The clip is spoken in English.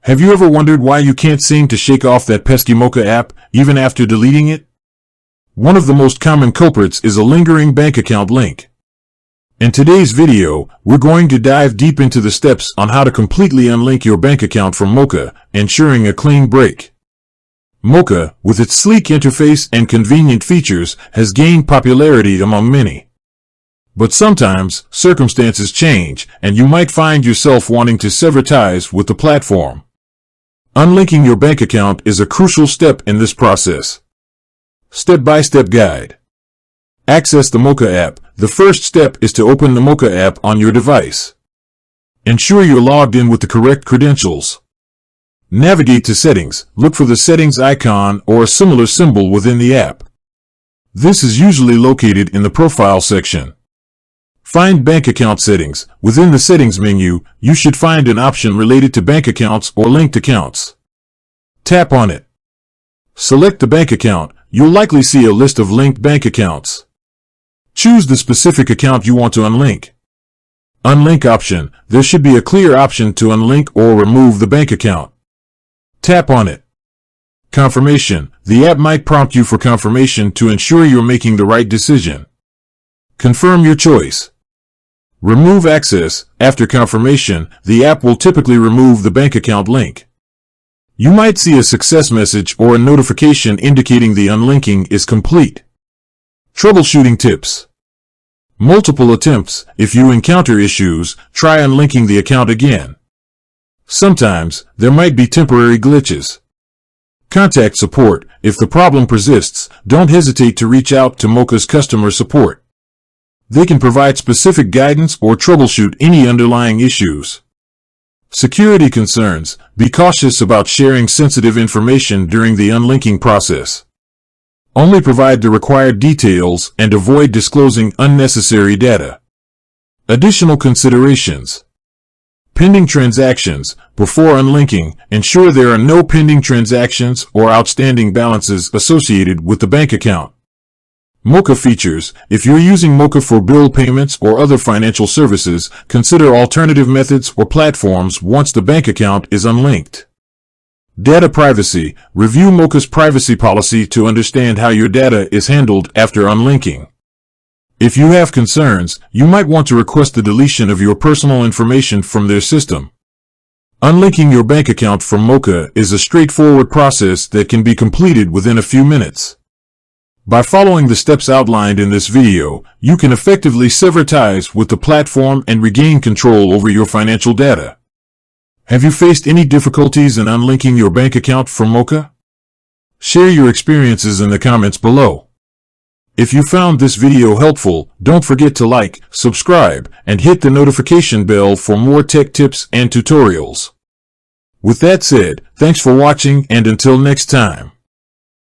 Have you ever wondered why you can't seem to shake off that pesky Moka app, even after deleting it? One of the most common culprits is a lingering bank account link. In today's video, we're going to dive deep into the steps on how to completely unlink your bank account from Moka, ensuring a clean break. Moka, with its sleek interface and convenient features, has gained popularity among many. But sometimes, circumstances change, and you might find yourself wanting to sever ties with the platform. Unlinking your bank account is a crucial step in this process. Step-by-step guide. Access the Moka app. The first step is to open the Moka app on your device. Ensure you're logged in with the correct credentials. Navigate to Settings. Look for the Settings icon or a similar symbol within the app. This is usually located in the Profile section. Find Bank Account Settings. Within the Settings menu, you should find an option related to bank accounts or linked accounts. Tap on it. Select the bank account. You'll likely see a list of linked bank accounts. Choose the specific account you want to unlink. Unlink option. There should be a clear option to unlink or remove the bank account. Tap on it. Confirmation. The app might prompt you for confirmation to ensure you're making the right decision. Confirm your choice. Remove access. After confirmation, the app will typically remove the bank account link. You might see a success message or a notification indicating the unlinking is complete. Troubleshooting tips. Multiple attempts. If you encounter issues, try unlinking the account again. Sometimes, there might be temporary glitches. Contact support. If the problem persists, don't hesitate to reach out to Moka's customer support. They can provide specific guidance or troubleshoot any underlying issues. Security concerns. Be cautious about sharing sensitive information during the unlinking process. Only provide the required details and avoid disclosing unnecessary data. Additional considerations. Pending transactions. Before unlinking, ensure there are no pending transactions or outstanding balances associated with the bank account. Moka features. If you're using Moka for bill payments or other financial services, consider alternative methods or platforms once the bank account is unlinked. Data privacy. Review Moka's privacy policy to understand how your data is handled after unlinking. If you have concerns, you might want to request the deletion of your personal information from their system. Unlinking your bank account from Moka is a straightforward process that can be completed within a few minutes. By following the steps outlined in this video, you can effectively sever ties with the platform and regain control over your financial data. Have you faced any difficulties in unlinking your bank account from Moka? Share your experiences in the comments below. If you found this video helpful, don't forget to like, subscribe, and hit the notification bell for more tech tips and tutorials. With that said, thanks for watching, and until next time.